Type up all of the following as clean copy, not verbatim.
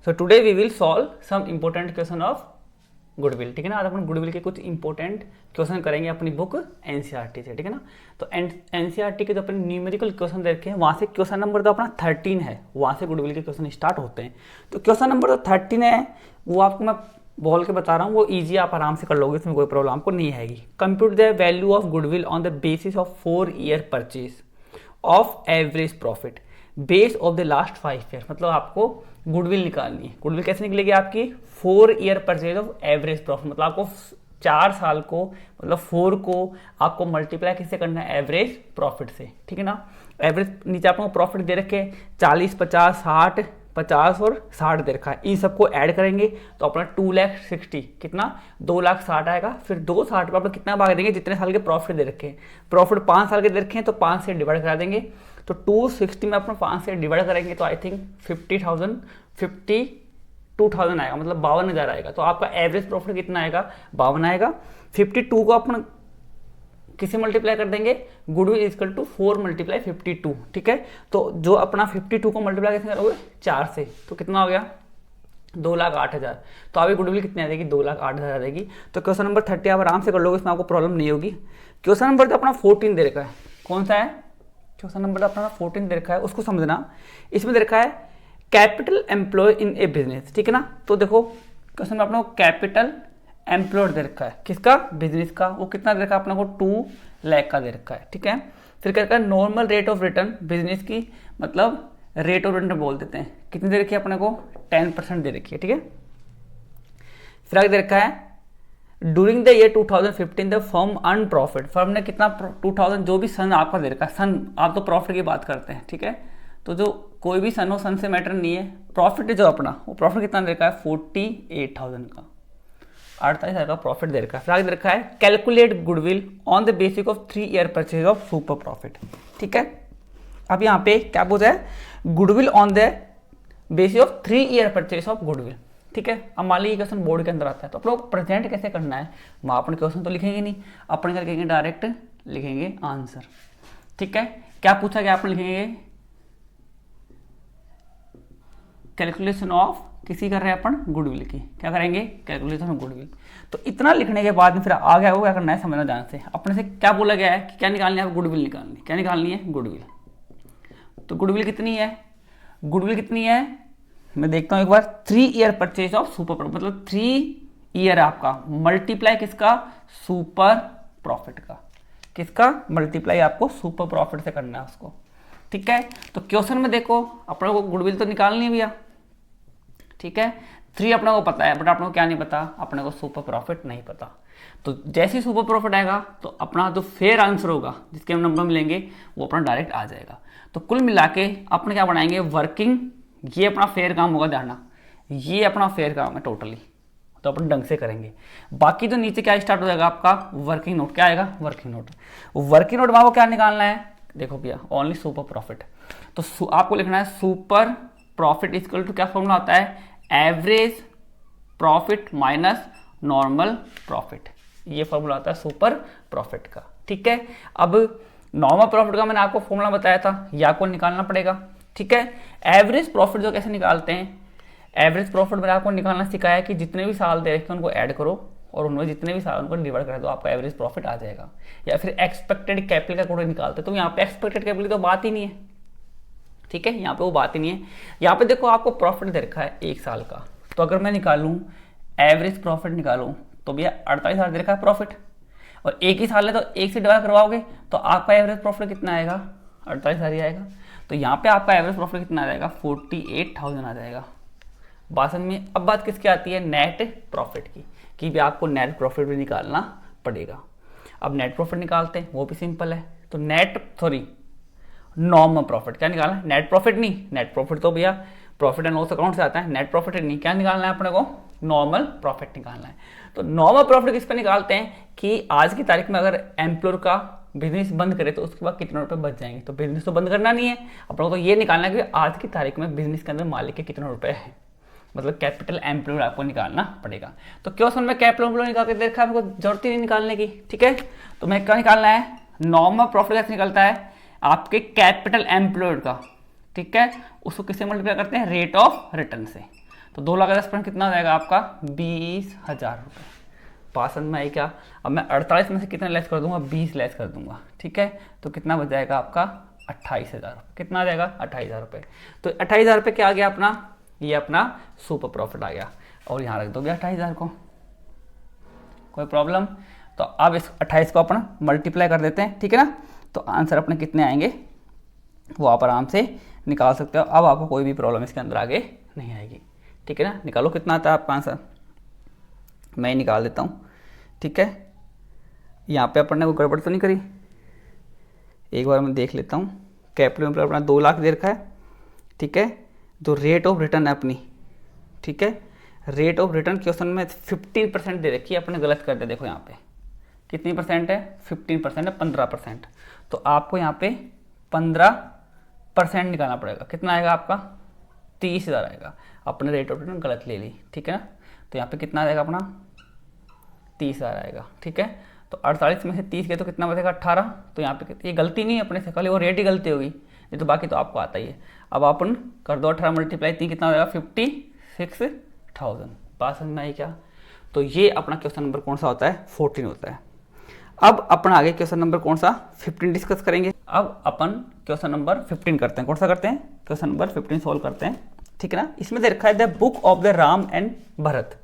So today we will solve some important question of goodwill, ठीक है ना। आज अपन गुडविल के कुछ इंपॉर्टेंट क्वेश्चन करेंगे अपनी बुक एनसीईआरटी से, ठीक है ना। तो एनसीईआरटी के जो अपन न्यूमेरिकल क्वेश्चन देखे हैं वहाँ से क्वेश्चन नंबर तो अपना 13 है, वहाँ से गुडविल के क्वेश्चन स्टार्ट होते हैं। तो क्वेश्चन नंबर जो 13 है वो आपको मैं बोल के बता रहा हूँ, वो ईजी, आप आराम से कर लोगे, इसमें कोई प्रॉब्लम आपको नहीं आएगी। Compute the value of goodwill on the basis of 4 year purchase of average profit base of the last 5 year. मतलब आपको गुडविल निकालनी है। गुडविल कैसे निकलेगी आपकी? 4 year purchase of average profit, मतलब आपको 4 साल को, मतलब 4 को आपको मल्टीप्लाई किससे करना है? एवरेज प्रॉफिट से, ठीक है ना। एवरेज नीचे आपको प्रॉफिट दे रखे 40, 50, 60, 50 और 60 दे रखा है। इन सबको ऐड करेंगे तो अपना 2,60,000 कितना? 2,60,000 आएगा। फिर 2,60 पर आप कितना भाग देंगे? जितने साल के प्रॉफिट दे रखे हैं। प्रॉफिट 5 साल के दे रखे हैं तो 5 से डिवाइड करा देंगे। तो 260 में अपना 5 से डिवाइड करेंगे तो आई थिंक 52,000 आएगा, मतलब 52,000 आएगा। तो आपका एवरेज प्रॉफिट कितना आएगा? 52 आएगा। 52 को अपन किसे मल्टीप्लाई कर देंगे? गुडविल इक्वल टू 4 मल्टीप्लाई 52, ठीक है। तो जो अपना 52 को मल्टीप्लाई कैसे करोगे? 4 से, तो कितना हो गया? 2,08,000। तो अभी गुडविल कितनी आ जाएगी? 2,08,000 आ जाएगी। तो क्वेश्चन नंबर 30 आप आराम से कर लोगे, इसमें आपको प्रॉब्लम नहीं होगी। क्वेश्चन नंबर तो अपना 14 दे रखा है। कौन सा है? क्वेश्चन नंबर अपना 14 दे रखा है, उसको समझना। इसमें दे रखा है capital employee in A business, ठीक है ना। तो देखो क्वेश्चन में अपना कैपिटल एम्प्लॉयड दे रखा है, किसका? बिजनेस का। वो कितना दे रखा है अपने को? 2 लाख का दे रखा है, ठीक है। फिर क्या रखा है? Normal rate of return business की, मतलब रेट ऑफ रिटर्न बोल देते हैं। कितनी दे रखी है अपने को? 10% दे रखी है, ठीक है। फिर आगे दे रखा है during the year 2015 the firm earn profit. Firm ने कितना 2000, जो भी सन आपका दे रखा है, सन आप तो प्रॉफिट की बात करते हैं, ठीक है। तो जो कोई भी सन हो, सन से मैटर नहीं है। प्रॉफिट जो अपना, वो प्रॉफिट कितना दे रखा है? 48,000 का, 48,000 का प्रॉफिट दे रखा है। फिर आगे दे रखा है calculate goodwill on the basis of 3 year purchase of super profit, ठीक है। अब यहाँ पे क्या पूछा है? Goodwill on the basis of 3 year purchase of goodwill, ठीक है। अब मान लीजिए क्वेश्चन बोर्ड के अंदर आता है तो आप लोग प्रेजेंट कैसे करना है? वहाँ अपन क्वेश्चन तो लिखेंगे नहीं, अपन क्या लिखेंगे? डायरेक्ट लिखेंगे आंसर, ठीक है। क्या पूछा गया? अपन लिखेंगे कैलकुलेशन ऑफ, किसी कर रहे हैं अपन? गुडविल की। क्या करेंगे? Calculation of goodwill. तो इतना लिखने के बाद में फिर आ गया वो क्या करना है? समझना ध्यान से। अपने से क्या बोला गया है कि क्या निकालनी है? गुडविल निकालनी। क्या निकालनी है? गुडविल। तो गुडविल कितनी है? गुडविल कितनी है मैं देखता हूं एक बार। 3 year purchase of super profit, मतलब 3 ईयर आपका मल्टीप्लाई किसका? सुपर प्रॉफिट का। किसका? मल्टीप्लाई आपको सुपर प्रॉफिट से करना है उसको, ठीक है। तो क्वेश्चन में देखो अपने को गुडविल तो निकालनी है भैया, ठीक है। 3 अपने को पता है, बट अपने को क्या नहीं पता? अपने को सुपर प्रॉफिट नहीं पता। तो जैसे ही सुपर प्रॉफिट आएगा तो अपना जो फेयर आंसर होगा, जिसके हम नंबर मिलेंगे, वो अपना डायरेक्ट आ जाएगा। तो कुल मिला के अपने क्या बनाएंगे? वर्किंग, ये अपना फेयर काम होगा, ध्यान, ये अपना फेयर काम है टोटली। तो अपन ढंग से करेंगे। बाकी तो नीचे क्या स्टार्ट हो जाएगा आपका? Working note. क्या आएगा? Working note. वर्किंग नोट में आपको क्या निकालना है? देखो भैया ओनली सुपर प्रॉफिट। तो आपको लिखना है सुपर प्रॉफिट इक्वल टू, क्या फॉर्मूला होता है? Average profit minus normal profit. ये फॉर्मूला आता है सुपर प्रॉफिट का, ठीक है। अब नॉर्मल प्रॉफिट का मैंने आपको फॉर्मूला बताया था, या आपको निकालना पड़ेगा, ठीक है। एवरेज प्रॉफिट जो कैसे निकालते हैं? एवरेज प्रॉफिट मैंने आपको निकालना सिखाया कि जितने भी साल दे रखे उनको ऐड करो और उनमें जितने भी साल उनको डिवाइड कर दो, आपका एवरेज प्रॉफिट आ जाएगा। या फिर एक्सपेक्टेड कैपिटल का कोड निकालते, तो यहाँ पे एक्सपेक्टेड कैपिटल की तो बात ही नहीं है, ठीक है। यहाँ पे वो बात ही नहीं है। यहाँ पे देखो आपको प्रॉफिट दे रखा है 1 साल का, तो अगर मैं निकालूं एवरेज प्रॉफिट निकालूं तो भैया 48,000 दे रखा है प्रॉफिट, और 1 ही साल है तो 1 से डिवाइड करवाओगे तो आपका एवरेज प्रॉफिट कितना आएगा? 48,000 ही आएगा। तो यहाँ पे आपका एवरेज प्रॉफिट कितना आ जाएगा? 48,000 आ जाएगा। बात में अब बात किसकी आती है? नेट प्रॉफिट की, कि भी आपको नेट प्रॉफिट भी निकालना पड़ेगा। अब नेट प्रॉफिट निकालते हैं, वो भी सिंपल है। तो नॉर्मल प्रॉफिट। क्या निकालना है? नेट प्रॉफिट नहीं, नेट प्रॉफिट तो भैया प्रॉफिट एंड लॉस अकाउंट से आता है, नेट प्रॉफिट नहीं। क्या निकालना है अपने को? नॉर्मल प्रॉफिट निकालना है। तो नॉर्मल प्रॉफिट किस पे निकालते हैं कि आज की तारीख में अगर एम्प्लॉयर का बिजनेस बंद करे तो उसके बाद कितने रुपए बच जाएंगे। तो बिजनेस तो बंद करना नहीं है अपने को, तो ये निकालना है कि आज की तारीख में बिजनेस के अंदर मालिक के कितने रुपए है, मतलब कैपिटल एम्प्लॉयर आपको निकालना पड़ेगा। तो क्वेश्चन में कैपिटल एम्प्लॉयर निकाल के देखा, आपको जरूरत ही नहीं निकालने की, ठीक है। तो मैं क्या निकालना है? नॉर्मल प्रॉफिट कैसे निकलता है? आपके कैपिटल एम्प्लॉयड का, ठीक है, उसको किससे मल्टीप्लाई करते हैं? रेट ऑफ रिटर्न से। तो 2,10,000 कितना हो जाएगा आपका 20,000 रुपये। पासंद में आई क्या? अब मैं 48 में से कितना लेस कर दूंगा? 20 लेस कर दूंगा, ठीक है। तो कितना बच जाएगा आपका 28,000। कितना आ जाएगा 28,000 रुपये। तो 28,000 रुपये क्या आ गया अपना? ये अपना सुपर प्रॉफिट आ गया। और यहाँ रख दोगे 28,000 को, कोई प्रॉब्लम? तो अब इस 28 को अपन मल्टीप्लाई कर देते हैं, ठीक है ना। तो आंसर अपने कितने आएंगे वो आप आराम से निकाल सकते हो। अब आपको कोई भी प्रॉब्लम इसके अंदर आगे नहीं आएगी, ठीक है ना। निकालो कितना आता है आपका आंसर, मैं ही निकाल देता हूँ, ठीक है। यहाँ पे अपन ने कोई गड़बड़ तो नहीं करी? एक बार मैं देख लेता हूँ। कैपिटल में अपना 2 लाख दे रखा है, ठीक है। जो रेट ऑफ रिटर्न है अपनी, ठीक है, रेट ऑफ रिटर्न क्वेश्चन में 15% दे रखी है, अपने गलत कर दिया। देखो यहाँ पे कितनी परसेंट है? 15% है, 15%। तो आपको यहाँ पे 15% निकालना पड़ेगा। कितना आएगा आपका? 30,000 आएगा। अपने रेट ऑफ रिटर्न गलत ले ली, ठीक है ना। तो यहाँ पे कितना आएगा अपना 30,000 आएगा, ठीक है। तो 48 में से 30 के तो कितना बचेगा 18। तो यहाँ पे ये गलती नहीं है अपने से, खाली वो रेट ही गलती होगी, नहीं तो बाकी तो आपको आता ही है। अब अपन कर दो 18 मल्टीप्लाई 3 कितना हो जाएगा 56,000। बात समझ में आई क्या? तो ये अपना क्वेश्चन नंबर कौन सा होता है? 14 होता है। अब अपन आगे क्वेश्चन नंबर कौन सा 15 डिस्कस करेंगे। अब अपन क्वेश्चन नंबर 15 करते हैं। कौन सा करते हैं? क्वेश्चन नंबर 15 सोल्व करते हैं, ठीक है ना। इसमें दे रखा है the book of the Ram and Bharat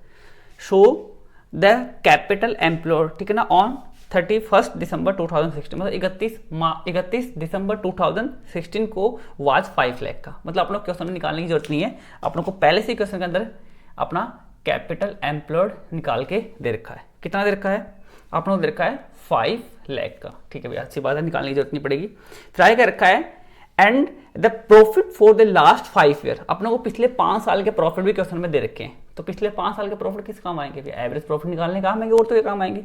show the capital employed, ठीक है ना, ऑन 31 दिसंबर 2016। मतलब 31 दिसंबर 2016 को वाज 5 लाख का। मतलब अपना क्वेश्चन निकालने की जरूरत नहीं है, अपनों को पहले से क्वेश्चन के अंदर अपना कैपिटल एम्प्लॉयड निकाल के दे रखा है। कितना दे रखा है? अपनों को दे रखा है 5 लाख का, ठीक है भैया, अच्छी बात है, निकालने की जरूरत नहीं पड़ेगी। फिर आगे रखा है and the profit for the last 5 year. अपने को पिछले 5 साल के प्रॉफिट भी क्वेश्चन में दे रखे हैं। तो पिछले 5 साल के प्रॉफिट किस काम आएंगे? एवरेज प्रॉफिट निकालने काम आएंगे और तो ये काम आएंगे,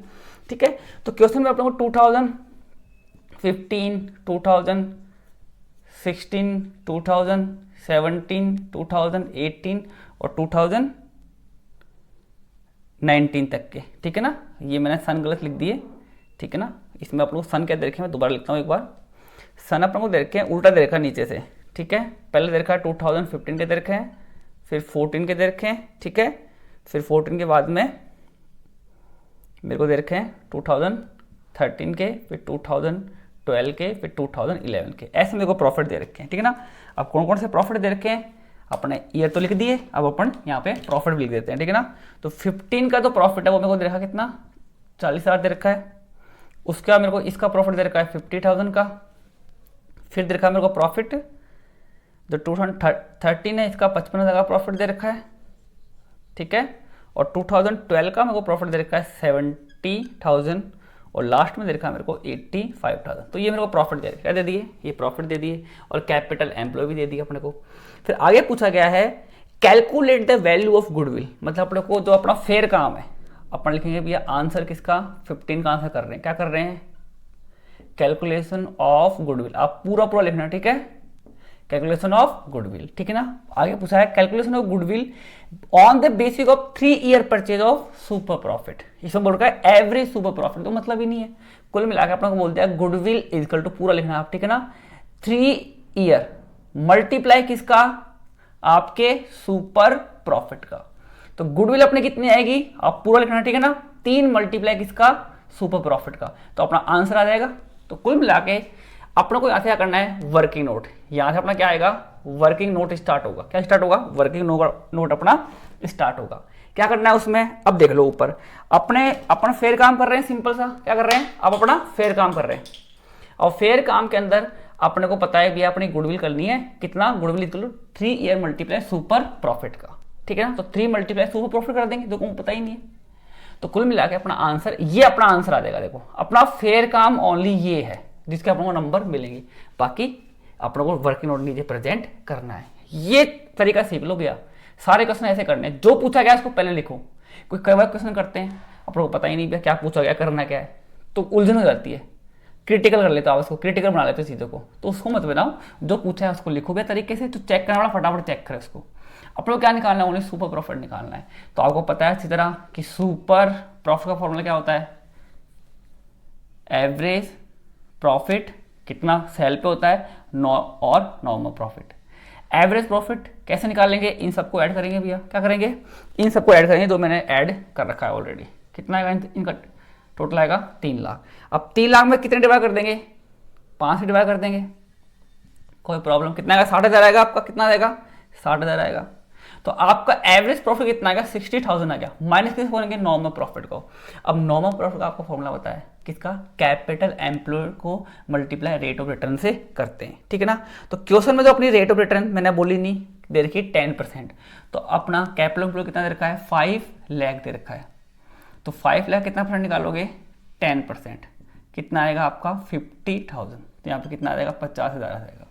ठीक है। तो क्वेश्चन में अपने को 2015, 2016, 2017, 2018 और 2019 तक के, ठीक है ना। ये मैंने सन गलत लिख दिए, ठीक है ना। इसमें आप लोग सन क्या दे रखे हैं मैं दोबारा लिखता हूँ एक बार। सन अपन को दे रखे हैं उल्टा दे रखा है नीचे से, ठीक है। पहले दे रखा है 2015 के दे रखे हैं, फिर 14 के दे रखे हैं, ठीक है। फिर 14 के बाद में मेरे को दे रखे हैं 2013 के, फिर 2012 के, फिर 2011 के। ऐसे मेरे को प्रॉफिट दे रखे हैं, ठीक है ना। अब कौन कौन से प्रॉफिट दे रखे हैं? अपने ईयर तो लिख दिए, अब अपन यहाँ पे प्रॉफिट भी लिख देते हैं, ठीक है ना। तो 15 का तो प्रॉफिट है वो मेरे को दे रखा कितना 40,000 दे रखा है। उसके बाद मेरे को इसका प्रॉफिट दे रखा है 50,000 का। फिर दे रखा है मेरे को प्रॉफिट जो 2013 है इसका 55,000 का प्रॉफिट दे रखा है, ठीक है। और 2012 का मेरे को प्रॉफिट दे रखा है 70,000 और लास्ट में दे रखा है मेरे को 85,000। तो ये मेरे को प्रॉफिट दे क्या दे दिए? ये प्रॉफिट दे दिए और कैपिटल एम्प्लॉय भी दे दिया अपने को। फिर आगे पूछा गया है calculate the value of goodwill. मतलब अपने को जो अपना फेयर काम है अपन लिखेंगे भैया आंसर किसका 15 का आंसर कर रहे हैं। क्या कर रहे हैं? Calculation of goodwill. आप पूरा पूरा लिखना, ठीक है। कैलकुलेशन ऑफ गुडविल, ठीक है ना। आगे पूछा है calculation of goodwill on the basis of 3 year purchase of super profit. इसमें बोल रहा है एवरेज सुपर प्रॉफिट, तो मतलब ही नहीं है। कुल मिलाकर अपने को बोलते हैं गुडविल इक्वल टू पूरा लिखना आप, ठीक है ना। 3 ईयर मल्टीप्लाई किसका? आपके सुपर प्रॉफिट का। तो गुडविल अपने कितनी आएगी? आप पूरा लिखना, ठीक है ना। 3 मल्टीप्लाई किसका? सुपर प्रॉफिट का। तो अपना आंसर आ जाएगा। तो कुल मिला के अपने को यहाँ से क्या करना है? Working note. यहाँ से अपना क्या आएगा? वर्किंग नोट स्टार्ट होगा। क्या स्टार्ट होगा? वर्किंग नोट अपना स्टार्ट होगा। क्या करना है उसमें? अब देख लो ऊपर अपन फेयर काम कर रहे हैं। सिंपल सा क्या कर रहे हैं? अब अपना फेयर काम कर रहे हैं। और फेयर काम के अंदर अपने को पता है भैया अपनी गुडविल करनी है कितना? Goodwill equal 3 year multiply super profit का, ठीक है ना। तो 3 मल्टीप्लाई सुपर प्रॉफिट कर देंगे, तो पता ही नहीं है। तो कुल मिला के अपना आंसर ये अपना आंसर आ जाएगा। देखो अपना फेयर काम ओनली ये है जिसके अपने को नंबर मिलेंगे। बाकी अपने को वर्किंग नोट नीचे प्रेजेंट करना है। ये तरीका सीख लो भैया। सारे क्वेश्चन ऐसे करने हैं, जो पूछा गया उसको पहले लिखो। कोई कई बार क्वेश्चन करते हैं अपने को पता ही नहीं भैया क्या पूछा गया, करना क्या है, तो उलझन हो जाती है। क्रिटिकल कर लेते हो आप उसको, क्रिटिकल बना लेते हो चीज़ों को। तो उसको मत बनाओ, जो पूछा है उसको लिखो भैया तरीके से। तो चेक करना वाला फटाफट चेक करे उसको। अपने को क्या निकालना है? उन्हें सुपर प्रॉफिट निकालना है। तो आपको पता है अच्छी तरह कि सुपर प्रॉफिट का फॉर्मूला क्या होता है? एवरेज प्रॉफिट कितना सेल पे होता है और नॉर्मल प्रॉफिट। एवरेज प्रॉफिट कैसे निकालेंगे, इन सबको ऐड करेंगे भैया, क्या करेंगे, इन सबको ऐड करेंगे जो मैंने ऐड कर रखा है ऑलरेडी। कितना आएगा इनका टोटल आएगा 3 लाख। अब 3 लाख में कितने डिवाइड कर देंगे, 5 से डिवाइड कर देंगे, कोई प्रॉब्लम। कितना आएगा, 60,000 आएगा आपका, कितना आएगा 60,000 आएगा। तो आपका एवरेज प्रॉफिट कितना आएगा, 60,000 आ गया। माइनस किस बोलेंगे, नॉर्मल प्रॉफिट को। अब नॉर्मल प्रॉफिट का आपको फॉर्मूला पता है किसका, कैपिटल एम्प्लॉय को मल्टीप्लाई रेट ऑफ रिटर्न से करते हैं, ठीक है ना। तो क्वेश्चन में जो अपनी रेट ऑफ रिटर्न मैंने बोली नहीं दे रखी 10%, तो अपना कैपिटल एम्प्लॉय कितना दे रखा है, 5 लाख दे रखा है। तो 5 लाख कितना परसेंट निकालोगे, 10%, कितना आएगा आपका 50,000। तो यहाँ पे कितना आ जाएगा, 50,000 आ जाएगा।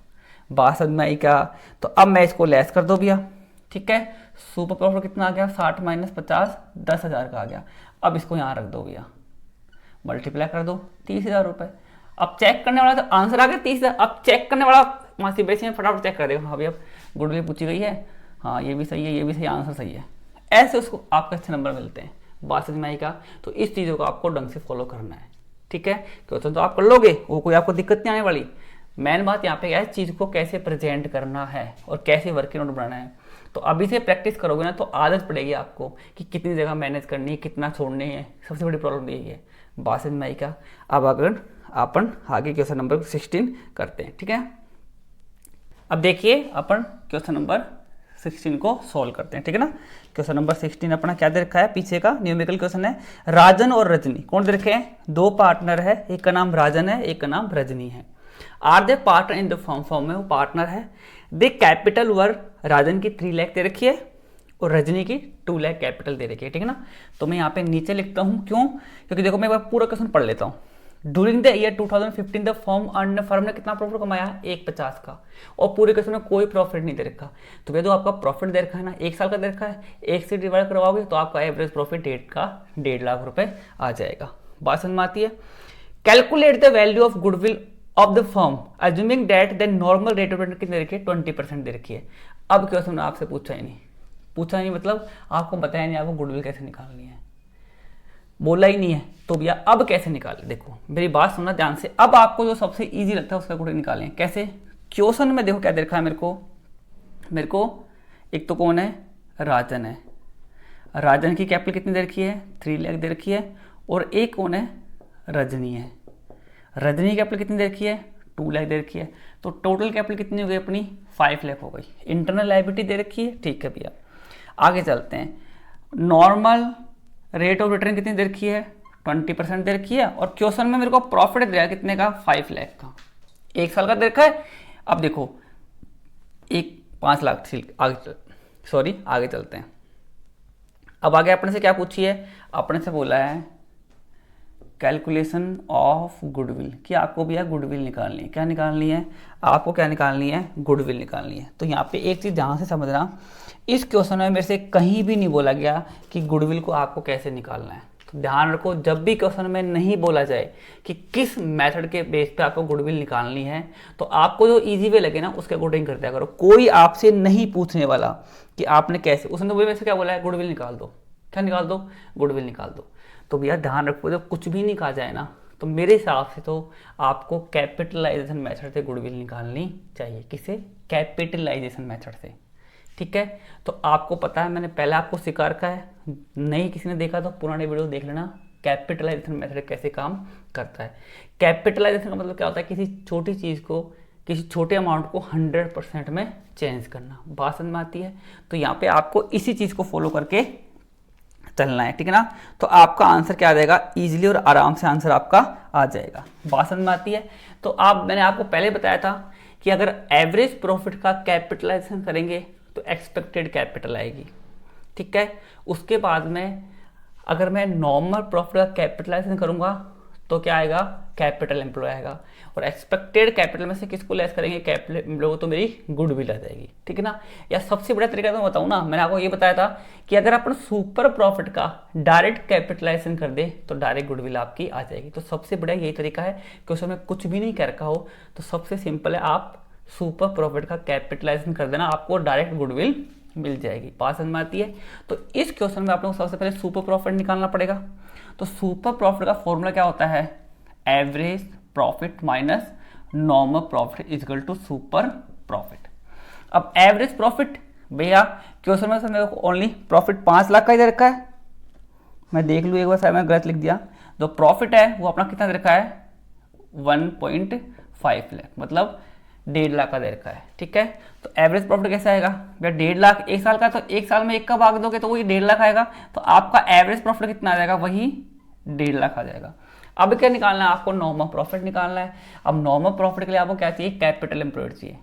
बात समझ में आई क्या। तो अब मैं इसको लेस कर दो भैया, ठीक है। सुपर प्रॉफिट कितना आ गया, 60 माइनस 50, 10,000 का आ गया। अब इसको यहाँ रख दो भैया, मल्टीप्लाई कर दो, 30,000 रुपये। अब चेक करने वाला तो आंसर आ गया 30,000। अब चेक करने वाला वहाँ सी बेसी में फटाफट चेक कर देगा, हाँ भैया गुडविल पूछी गई है, हाँ ये भी सही है, ये भी सही, आंसर सही है। ऐसे उसको आपके अच्छे नंबर मिलते हैं। बात समझ में आई का। तो इस चीज़ों को आपको ढंग से फॉलो करना है, ठीक है। क्वेश्चन तो आप कर लोगे, वो कोई आपको दिक्कत नहीं आने वाली। मेन बात यहाँ पे क्या है, चीज़ को कैसे प्रेजेंट करना है और कैसे वर्किंग नोट बनाना है। तो अभी से प्रैक्टिस करोगे ना तो आदत पड़ेगी आपको कि कितनी जगह मैनेज करनी है, कितना छोड़नी है। सबसे बड़ी प्रॉब्लम यही है। बात समझ में आई क्या। अब अगर अपन आगे क्वेश्चन नंबर 16 करते हैं, ठीक है। अब देखिए अपन क्वेश्चन नंबर 16 को सॉल्व करते हैं, ठीक है ना। क्वेश्चन नंबर 16 अपना क्या दे रखा है, पीछे का न्यूमेरिकल क्वेश्चन है। राजन और रजनी कौन दे रखे हैं, 2 पार्टनर है, एक का नाम राजन है, एक का नाम रजनी है। Are they partner in the form में वो पार्टनर है। दे कैपिटल वर, राजन की 3 लाख दे रखी है और रजनी की 2 लाख कैपिटल दे रखी है, ठीक है ना। तो मैं यहाँ पे नीचे लिखता हूँ, क्यों, क्योंकि देखो मैं एक बार पूरा क्वेश्चन पढ़ लेता हूँ। During the year 2015 the firm ने कितना प्रॉफिट कमाया, 150 का, और पूरे क्वेश्चन में कोई प्रॉफिट नहीं दे रखा। तो भैया जो आपका प्रॉफिट दे रखा है ना, 1 साल का दे रखा है, 1 से डिवाइड करवाओगे तो आपका एवरेज प्रॉफिट 1.5 लाख रुपए आ जाएगा। बात समझ में आती है। Calculate the value of goodwill of the firm assuming that the normal rate of return कितनी दे रखी है, 20% दे रखी है। अब क्वेश्चन आपसे पूछा ही नहीं मतलब आपको बताया नहीं आपको गुडविल कैसे निकालनी है, बोला ही नहीं है। तो भैया अब कैसे निकाले, देखो मेरी बात सुनना ध्यान से। अब आपको जो सबसे इजी लगता है उसका गुडविल निकालें कैसे। क्वेश्चन में देखो क्या दे रखा है मेरे को एक तो कौन है, राजन है। राजन की कैपिटल कितनी दे रखी है, 3 लाख दे रखी है। और एक कौन है, रजनी है। रजनी की कैपिटल कितनी दे रखी है, 2 लाख दे रखी है। तो टोटल कैपिटल कितनी हो गई अपनी, 5 लाख हो गई। इंटरनल लायबिलिटी दे रखी है, ठीक है भैया। आगे चलते हैं। नॉर्मल रेट ऑफ रिटर्न कितनी दे रखी है, 20% दे रखी है। और क्वेश्चन में मेरे को प्रॉफिट दिया कितने का, 5 लाख का, 1 साल का दे रखा है। अब देखो 5 लाख, आगे चलते हैं। अब आगे अपने से क्या पूछी है, अपने से बोला है कैलकुलेशन ऑफ गुडविल, कि आपको भैया गुडविल निकालनी है। क्या निकालनी है आपको, क्या निकालनी है, गुडविल निकालनी है। तो यहाँ पे एक चीज़ ध्यान से समझना, इस क्वेश्चन में मेरे से कहीं भी नहीं बोला गया कि गुडविल को आपको कैसे निकालना है। तो ध्यान रखो, जब भी क्वेश्चन में नहीं बोला जाए कि किस मेथड के बेस पे आपको गुडविल निकालनी है, तो आपको जो इजी वे लगे ना उसके अकॉर्डिंग कर दिया करो। कोई आपसे नहीं पूछने वाला कि आपने कैसे, उसने तो मेरे से क्या बोला है, गुडविल निकाल दो। क्या निकाल दो, गुडविल निकाल दो। तो भैया ध्यान रखो, जब कुछ भी नहीं कहा जाए ना, तो मेरे हिसाब से तो आपको कैपिटलाइजेशन मेथड से गुडविल निकालनी चाहिए। किसे, कैपिटलाइजेशन मेथड से, ठीक है। तो आपको पता है, मैंने पहले आपको सिखा रखा है, नहीं किसी ने देखा तो पुराने वीडियो देख लेना, कैपिटलाइजेशन मेथड कैसे काम करता है। कैपिटलाइजेशन का मतलब क्या होता है, किसी छोटी चीज़ को, किसी छोटे अमाउंट को 100% में चेंज करना। बात समझ में आती है। तो यहाँ पे आपको इसी चीज़ को फॉलो करके चलना है, ठीक है ना। तो आपका आंसर क्या आ जाएगा, इजीली और आराम से आंसर आपका आ जाएगा। बात समझ में आती है। तो मैंने आपको पहले बताया था कि अगर एवरेज प्रॉफिट का कैपिटलाइजेशन करेंगे तो एक्सपेक्टेड कैपिटल आएगी, ठीक है। उसके बाद में अगर मैं नॉर्मल प्रॉफिट का कैपिटलाइजेशन करूंगा तो क्या आएगा, कैपिटल एम्प्लॉय आएगा। और एक्सपेक्टेड कैपिटल में से किसको लेस करेंगे, कैपिटल एम्प्लॉय, तो मेरी गुडविल आ जाएगी, ठीक है ना। या सबसे बड़ा तरीका तो मैं बताऊँ ना, मैंने आपको ये बताया था कि अगर अपन सुपर प्रॉफिट का डायरेक्ट कैपिटलाइजेशन कर दे तो डायरेक्ट गुडविल आपकी आ जाएगी। तो सबसे बड़ा यही तरीका है कि उसमें कुछ भी नहीं कर रखा हो तो सबसे सिंपल है, आप सुपर प्रॉफिट का कैपिटलाइजेशन कर देना, आपको डायरेक्ट गुडविल मिल जाएगी। बात समझ में आती है। तो इस क्वेश्चन में आप लोग सबसे पहले सुपर प्रॉफिट निकालना पड़ेगा। तो सुपर प्रॉफिट का फॉर्मूला क्या होता है, average profit minus normal profit equal to super profit. अब एवरेज प्रॉफिट भैया क्वेश्चन में मेरे को ओनली प्रॉफिट 5 लाख का ही दे रखा है, मैं देख लूँ एक बार, शायद मैं गलत लिख दिया। जो प्रॉफिट है वो अपना कितना दे रखा है 1.5 लाख, मतलब 1.5 लाख का दे रखा है। ठीक है, तो एवरेज प्रॉफिट कैसे आएगा भैया 1.5 लाख एक साल का, तो एक साल में एक का भाग दोगे तो वही 1.5 लाख आएगा, तो आपका एवरेज प्रॉफिट कितना आ जाएगा, वही 1.5 लाख आ जाएगा। अब क्या निकालना है आपको, नॉर्मल प्रॉफिट निकालना है। अब नॉर्मल प्रॉफिट के लिए आपको क्या चाहिए, कैपिटल एम्प्लॉयड चाहिए।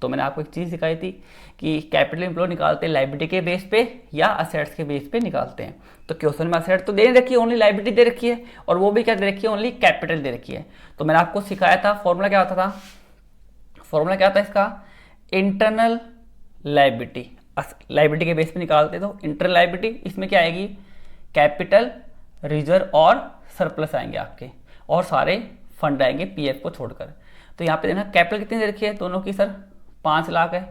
तो मैंने आपको एक चीज़ सिखाई थी कि कैपिटल एम्प्लॉयड निकालते हैं लाइबिलिटी के बेस पे या असेट्स के बेस पे निकालते हैं। तो क्वेश्चन में असेट तो दे रखी है, ओनली लाइबिलिटी दे रखी है, और वो भी क्या दे रखी है, ओनली कैपिटल दे रखी है। तो मैंने आपको सिखाया था फॉर्मूला क्या होता था, फॉर्मूला क्या था इसका, इंटरनल लाइबिलिटी, लाइबिलिटी के बेस पे निकालते तो इंटरनल लाइबिलिटी, इसमें क्या आएगी, कैपिटल, रिजर्व और सरप्लस आएंगे आपके, और सारे फंड आएंगे पीएफ को छोड़कर। तो यहाँ पे देखना कैपिटल कितनी दे रखी है दोनों की सर 5 लाख है,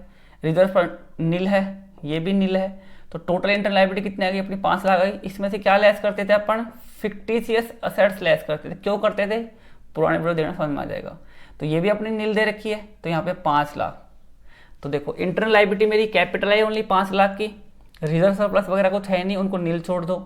रिजर्व पर नील है, ये भी नील है, तो टोटल इंटरनल लायबिलिटी कितनी आ गई अपनी 5 लाख आ गई। इसमें से क्या लेस करते थे अपन, फिक्टिशियस असेट्स लेस करते थे। क्यों करते थे, पुराने वीडियो देखना समझ में आ जाएगा। तो ये भी अपनी नील दे रखी है, तो यहाँ पे 5 लाख। तो देखो इंटरनल लायबिलिटी मेरी कैपिटल है ओनली 5 लाख की, रिजर्व सरप्लस वगैरह कुछ है नहीं, उनको नील छोड़ दो।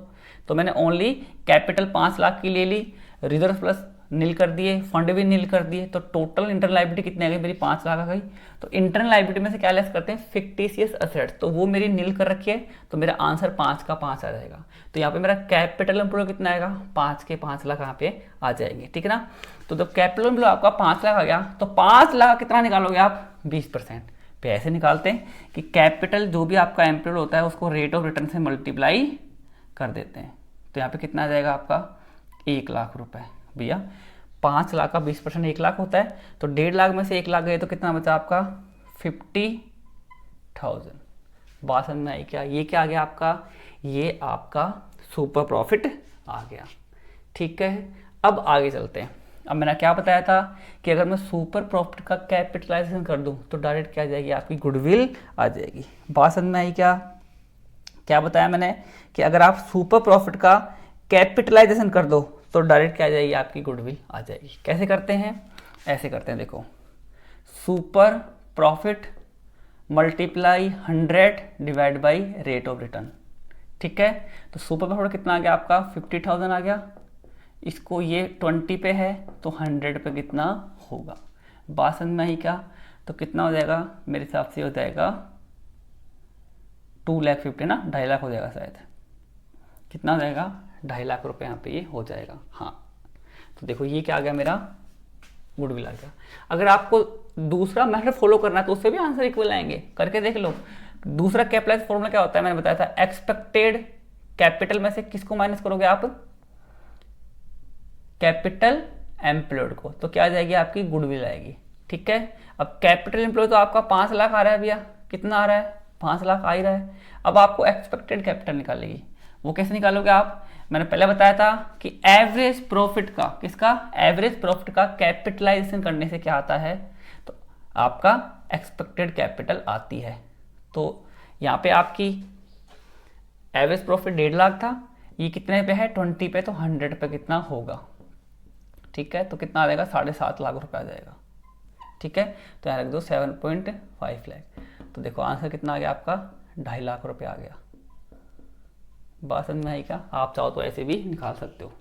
तो मैंने ओनली कैपिटल 5 लाख की ले ली, रिजर्व प्लस नील कर दिए, फंड भी नील कर दिए, तो टोटल इंटरनल लायबिलिटी कितनी आ गई मेरी 5 लाख आ गई। तो इंटरनल लायबिलिटी में से क्या लेस करते हैं, फिक्टिशियस असेट्स, तो वो मेरी नील कर रखी है, तो मेरा आंसर 5 का 5 आ जाएगा। तो यहाँ पे मेरा कैपिटल एम्प्लॉय कितना आएगा, 5 के 5 लाख यहाँ पे आ जाएंगे। ठीक है ना, तो जब कैपिटल एम्प्लॉय आपका 5 लाख आ गया, तो 5 लाख कितना निकालोगे आप, 20%। पे ऐसे निकालते हैं कि कैपिटल जो भी आपका एम्प्लॉय होता है उसको रेट ऑफ रिटर्न से मल्टीप्लाई कर देते हैं। तो यहाँ पे कितना आ जाएगा आपका 1 लाख रुपए। भैया 5 लाख का 20% 1 लाख होता है, तो 1.5 लाख में से 1 लाख गए तो कितना बचा आपका 50,000। बात समझ में आई क्या, ये क्या आ गया आपका, ये आपका सुपर प्रॉफिट आ गया। ठीक है, अब आगे चलते हैं। अब मैंने क्या बताया था कि अगर मैं सुपर प्रॉफिट का कैपिटलाइजेशन कर दूं तो डायरेक्ट क्या आ जाएगी आपकी, गुडविल आ जाएगी। बात समझ में आई क्या, क्या बताया मैंने कि अगर आप सुपर प्रॉफिट का कैपिटलाइजेशन कर दो तो डायरेक्ट क्या आ जाएगी आपकी, गुडविल आ जाएगी। कैसे करते हैं, ऐसे करते हैं, देखो super profit multiply 100 divide by rate of return. ठीक है, तो सुपर प्रॉफिट कितना आ गया आपका 50,000 आ गया, इसको ये 20 पे है तो 100 पे कितना होगा। बात समझ में आई क्या, तो कितना हो जाएगा मेरे हिसाब से हो जाएगा 2,50,000 ना, 2.5 लाख हो जाएगा शायद, कितना हो जाएगा 2.5 लाख रुपए यहाँ पे ये हो जाएगा। हाँ, तो देखो ये क्या आ गया मेरा, गुडविल आ गया। अगर आपको दूसरा मेथड फॉलो करना है तो उससे भी आंसर इक्वल आएंगे, करके देख लो। दूसरा कैपिटलाइज फॉर्मूला क्या होता है, मैंने बताया था, एक्सपेक्टेड कैपिटल में से किसको माइनस करोगे आप, कैपिटल एम्प्लॉयड को, तो क्या आ जाएगी आपकी, गुडविल आएगी। ठीक है, अब कैपिटल एम्प्लॉय तो आपका 5 लाख आ रहा है भैया, कितना आ रहा है 5 लाख आ ही रहा है। अब आपको एक्सपेक्टेड कैपिटल निकालेगी, वो कैसे निकालोगे आप, मैंने पहले बताया था कि एवरेज प्रॉफिट का, किसका, एवरेज प्रॉफिट का कैपिटलाइजेशन करने से क्या आता है, तो आपका एक्सपेक्टेड कैपिटल आती है। तो यहाँ पे आपकी एवरेज प्रॉफिट 1.5 लाख था, ये कितने पे है 20 पे, तो 100 पे कितना होगा। ठीक है, तो कितना आ जाएगा 7.5 लाख रुपए आ जाएगा। ठीक है, तो यहाँ रख दो 7.5 लाख। तो देखो आंसर कितना आ गया आपका 2.5 लाख रुपए आ गया। बात समझ में आई क्या, आप चाहो तो ऐसे भी निकाल सकते हो,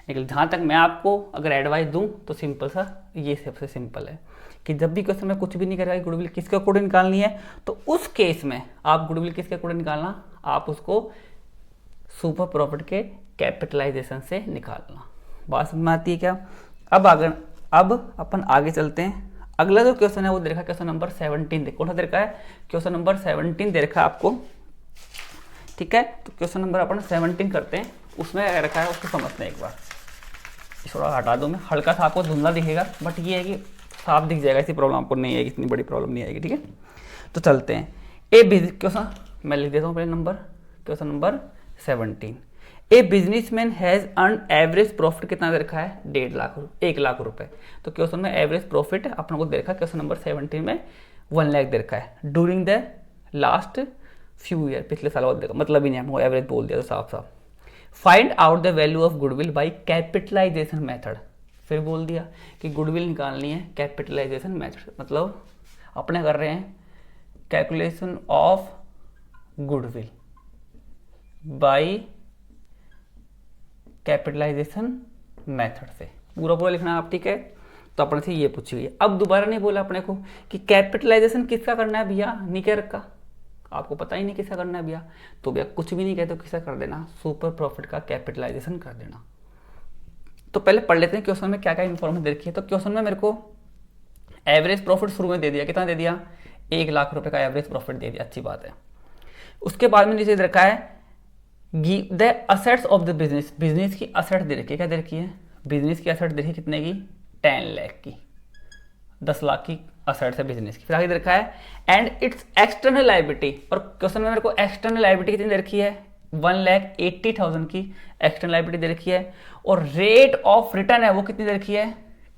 लेकिन जहाँ तक मैं आपको अगर एडवाइस दूं तो सिंपल सा ये सबसे सिंपल है कि जब भी क्वेश्चन में कुछ भी नहीं करेगा गुडविल किसके अकॉर्डिंग निकालनी है, तो उस केस में आप गुडविल किसके अकॉर्डिंग निकालना, आप उसको सुपर प्रॉफिट के कैपिटलाइजेशन से निकालना। बात समझ में आती है क्या। अब अपन आगे चलते हैं। अगला जो क्वेश्चन है वो दे रखा है क्वेश्चन नंबर 17, कौन सा दे रखा है, क्वेश्चन नंबर 17 दे रखा है आपको। ठीक है, तो क्वेश्चन नंबर अपन 17 करते हैं, उसमें क्या रखा है उसको समझते हैं एक बार। थोड़ा हटा दूं मैं, हल्का सा आपको धुंधला दिखेगा, बट ये है कि साफ दिख जाएगा, ऐसी प्रॉब्लम आपको नहीं आएगी, इतनी बड़ी प्रॉब्लम नहीं आएगी। ठीक है, तो चलते हैं। क्वेश्चन मैं लिख देता हूँ पहले number, question number 17। A businessman has earn average profit कितना दे रखा है 1 लाख रुपए। तो क्वेश्चन में एवरेज प्रॉफिट अपन को दे रखा है क्वेश्चन नंबर 17 में 1 लाख दे रखा है during the last few year, पिछले साल बाद देखा, मतलब ही नहीं हमको एवरेज बोल दिया तो साफ साफ। Find out the value of goodwill by capitalisation method, फिर बोल दिया कि गुडविल निकालनी है कैपिटलाइजेशन मेथड, मतलब अपने कर रहे हैं calculation of goodwill by capitalisation method से, पूरा पूरा लिखना आप, ठीक है। तो अपने से ये पूछी गई। अब दोबारा नहीं बोला अपने को कि कैपिटलाइजेशन किसका करना है भैया, नहीं कह रखा, आपको पता ही नहीं किसका करना है भैया, तो भैया कुछ भी नहीं कहते तो किसका कर देना, सुपर प्रॉफिट का कैपिटलाइजेशन कर देना। तो पहले पढ़ लेते हैं क्वेश्चन में क्या क्या इन्फॉर्मेशन दे रखी है। तो क्वेश्चन में मेरे को एवरेज प्रॉफिट शुरू में दे दिया, कितना दे दिया, 1 लाख रुपए का एवरेज प्रॉफिट दे दिया, अच्छी बात है। उसके बाद में नीचे दे रखा है the assets of the business, business की असेट दे रखी है, क्या दे रखी है, बिजनेस की असेट दे रखी है कितने की, 10 लाख की, 10 लाख की असेट्स है बिजनेस की। फिर आगे दे रखा है एंड इट्स एक्सटर्नल लायबिलिटी, और क्वेश्चन में मेरे को एक्सटर्नल लायबिलिटी कितनी दे रखी है, 1,80,000 की एक्सटर्नल लायबिलिटी दे रखी है, और रेट ऑफ रिटर्न है वो कितनी दे रखी है,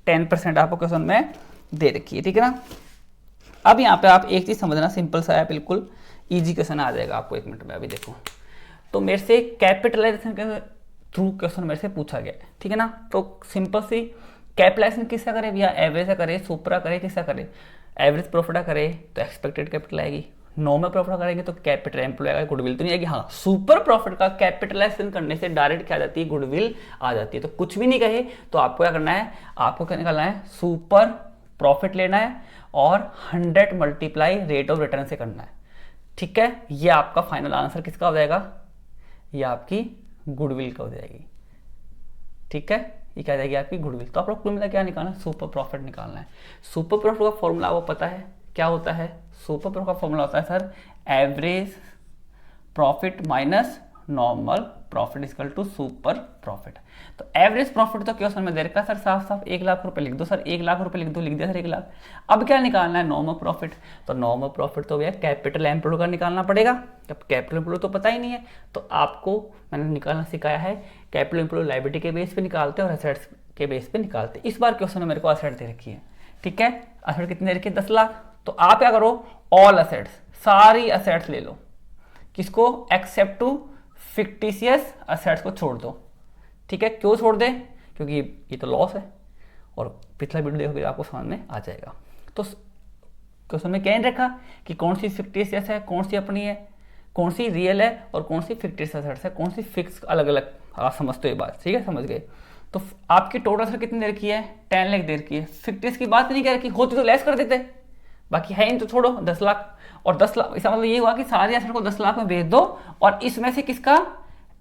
10% आपको क्वेश्चन में दे रखी है, ठीक है ना। अब यहाँ पे आप एक चीज समझना, सिंपल सा है, बिल्कुल इजी क्वेश्चन आ जाएगा आपको 1 मिनट में। अभी देखो, तो मेरे से कैपिटलाइजेशन के थ्रू क्वेश्चन मेरे से पूछा गया है, ठीक है ना। तो सिंपल सी कैपिटलाइजेशन किसका करे भैया, एवरेज का करे, सुपरा करे, किसका करे, एवरेज प्रॉफिट करे तो एक्सपेक्टेड कैपिटल आएगी, नॉर्मल प्रॉफिट करेंगे तो कैपिटल एम्प्लॉय आएगा, गुडविल तो नहीं आएगी। हाँ, सुपर प्रॉफिट का कैपिटलाइजेशन करने से डायरेक्ट क्या आ जाती है, गुडविल आ जाती है। तो कुछ भी नहीं कहे तो आपको क्या करना है, आपको क्या निकालना है, सुपर प्रॉफिट लेना है और 100 मल्टीप्लाई रेट ऑफ रिटर्न से करना है, ठीक है। ये आपका फाइनल आंसर किसका हो जाएगा, ये आपकी गुडविल का हो जाएगी, ठीक है। ये क्या जाएगी आपकी गुडविल। तो आप लोग कुल मिला क्या निकालना है, सुपर प्रॉफिट निकालना है। सुपर प्रॉफिट का फॉर्मूला वो पता है क्या होता है, सुपर प्रॉफिट का फॉर्मूला होता है sir average profit minus normal profit equal to super profit. तो एवरेज प्रॉफिट तो क्वेश्चन में दे रखा है सर, साफ साफ 1 लाख रुपए लिख दो सर, 1 लाख रुपए लिख दो, लिख दिया सर 1 लाख। अब क्या निकालना है, नॉर्मल प्रॉफिट। तो नॉर्मल प्रॉफिट तो भैया कैपिटल एम्प्लॉय का निकालना पड़ेगा, अब कैपिटल एम्प्लॉय तो पता ही नहीं है, तो आपको मैंने निकालना सिखाया है कैपिटल एम्प्लॉय लायबिलिटी के बेस पे निकालते हैं और एसेट्स के बेस पे निकालते हैं। इस बार क्वेश्चन में मेरे को एसेट दे रखी है, ठीक है, एसेट कितनी दे रखी है, 10 लाख। तो आप क्या करो, ऑल एसेट्स, सारी एसेट्स ले लो, किसको, एक्सेप्ट टू फिक्टिशियस एसेट्स को छोड़ दो, ठीक है। क्यों छोड़ दे, क्योंकि ये तो लॉस है, और पिछला वीडियो देखोगे आपको समझ में आ जाएगा। तो क्वेश्चन में क्या रखा कि कौन सी फिक्टिशियस है, कौन सी अपनी है, कौन सी रियल है और कौन सी फिक्टिशियस एसेट्स है, कौन सी फिक्स, अलग अलग। आप समझते हो ये बात, ठीक है, समझ गए। तो आपकी टोटल एसेट कितनी दे रखी है, 10 लाख दे रखी है। फिक्टिशियस की बात नहीं कर रखी, होती तो लेस कर देते, बाकी है इन तो छोड़ो, 10 लाख। और 10 लाख इसका मतलब ये हुआ कि सारी एसेट को 10 लाख में बेच दो और इसमें से किसका,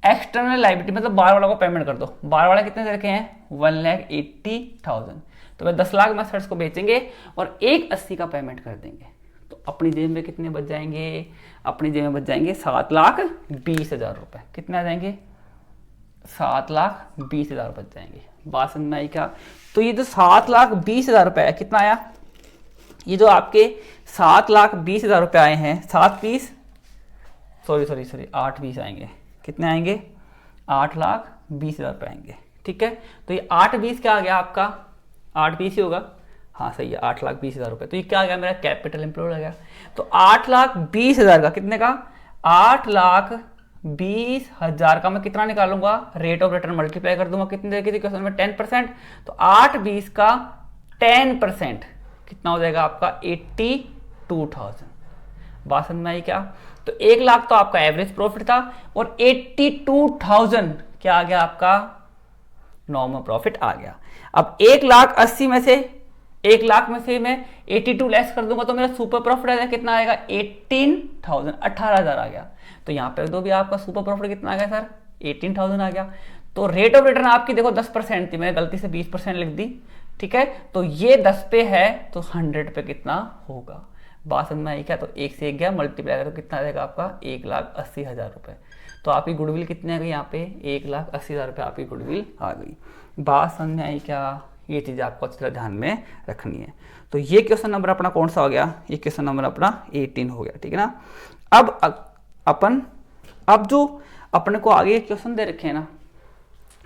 एक्सटर्नल लायबिलिटी मतलब बाहर वाला को पेमेंट कर दो। बाहर वाला कितने दे रखे हैं, 1,80,000। तो वह 10 लाख में एसेट्स को बेचेंगे और 1,80,000 का पेमेंट कर देंगे। तो अपनी जेब में कितने बच जाएंगे, अपनी जेब में बच जाएंगे 7,20,000 रुपए। कितने आ जाएंगे, 7,20,000 बच जाएंगे। बात समझ में आई क्या। तो ये जो 7,20,000 रुपए है, कितना आया, ये जो आपके 7,20,000 रुपए आए हैं, 8 20 आएंगे, कितने आएंगे, 8,20,000 रुपए आएंगे, ठीक है। तो ये 8 20 क्या आ गया आपका, 8 20 ही होगा, हाँ सही है, 8,20,000 रुपए। तो ये क्या आ गया, मेरा कैपिटल एम्प्लॉयड आ गया। तो 8,20,000 का, कितने का, 8,20,000 का मैं कितना निकालूंगा, रेट ऑफ रिटर्न मल्टीप्लाई कर दूंगा, कितने देखिए क्वेश्चन में 10%। तो 8 20 का 10% कितना हो जाएगा आपका, 82,000। बात समझ में आई क्या। तो 1 लाख तो आपका एवरेज प्रॉफिट था और 82,000 क्या आ गया आपका, नॉर्मल प्रॉफिट आ गया। अब 1,80,000 में से, 1 लाख में से मैं 82 लेस कर दूंगा तो मेरा सुपर प्रॉफिट आ जाएगा, कितना आएगा, 18,000, 18,000 आ गया। तो यहां पे दो भी आपका सुपर प्रॉफिट कितना आ गया सर, 18,000 आ गया। तो रेट ऑफ रिटर्न आपकी देखो 10% थी, मैंने गलती से 20% लिख दी, ठीक है। तो ये 10 पे है तो 100 पे कितना होगा, बात समझ में आई क्या। तो 1 से 1 गया, मल्टीप्लाई करो, कितना आ जाएगा आपका, 1,80,000 रुपए। तो आपकी गुडविल कितनी आ गई यहाँ पे, 1,80,000 रुपए आपकी गुडविल आ गई। बात समझ में आई क्या, ये चीज़ आपको अच्छी तरह ध्यान में रखनी है। तो ये क्वेश्चन नंबर अपना कौन सा हो गया, ये क्वेश्चन नंबर अपना 18 हो गया, ठीक है ना। अब जो अपने को आगे क्वेश्चन दे रखे हैं ना,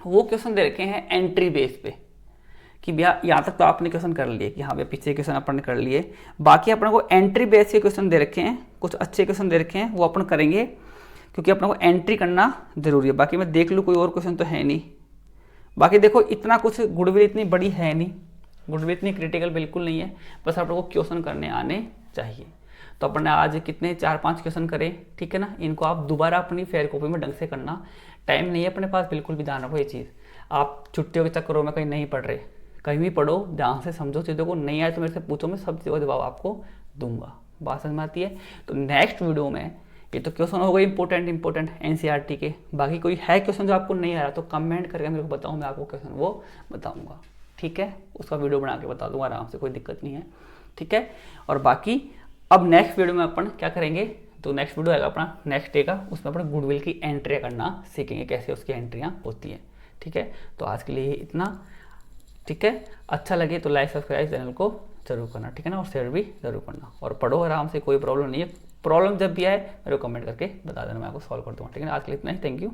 वो क्वेश्चन दे रखे हैं एंट्री बेस पे, कि भैया यहाँ तक तो आपने क्वेश्चन कर लिए कि हाँ भैया पीछे क्वेश्चन अपन ने कर लिए, बाकी अपने को एंट्री बेस के क्वेश्चन दे रखे हैं, कुछ अच्छे क्वेश्चन दे रखे हैं, वो अपन करेंगे क्योंकि अपने को एंट्री करना जरूरी है। बाकी मैं देख लूँ कोई और क्वेश्चन तो है नहीं। बाकी देखो इतना कुछ गुडविल इतनी बड़ी है नहीं, गुडविल इतनी क्रिटिकल बिल्कुल नहीं है, बस आप लोगों को क्वेश्चन करने आने चाहिए। तो अपन ने आज कितने 4-5 क्वेश्चन करे, ठीक है ना। इनको आप दोबारा अपनी फेयर कॉपी में ढंग से करना, टाइम नहीं है अपने पास, बिल्कुल भी ध्यान रखो ये चीज़। आप छुट्टियों के चक्करों में कहीं नहीं पढ़ रहे, कहीं भी पढ़ो, ध्यान से समझो चीज़ों को, नहीं आए तो मेरे से पूछो, मैं सब चीज़ों का जवाब आपको दूंगा। बात समझ में आती है। तो नेक्स्ट वीडियो में, ये तो क्वेश्चन हो गए इंपॉर्टेंट एनसीईआरटी के, बाकी कोई है क्वेश्चन जो आपको नहीं आ रहा तो कमेंट करके मेरे को बताओ, मैं आपको क्वेश्चन वो बताऊंगा, ठीक है। उसका वीडियो बना के बता दूंगा आराम से, कोई दिक्कत नहीं है, ठीक है। और बाकी अब नेक्स्ट वीडियो में अपन क्या करेंगे, तो नेक्स्ट वीडियो आएगा अपना नेक्स्ट डे का, उसमें अपन गुडविल की एंट्री करना सीखेंगे, कैसे उसकी एंट्रियाँ होती हैं, ठीक है। तो आज के लिए इतना, ठीक है। अच्छा लगे तो लाइक सब्सक्राइब चैनल को जरूर करना, ठीक है ना, और शेयर भी जरूर करना, और पढ़ो आराम से, कोई प्रॉब्लम नहीं है। प्रॉब्लम जब भी आए मेरे को कमेंट करके बता देना, मैं आपको सॉल्व कर दूँगा, ठीक है ना। आज के लिए इतना ही, थैंक यू।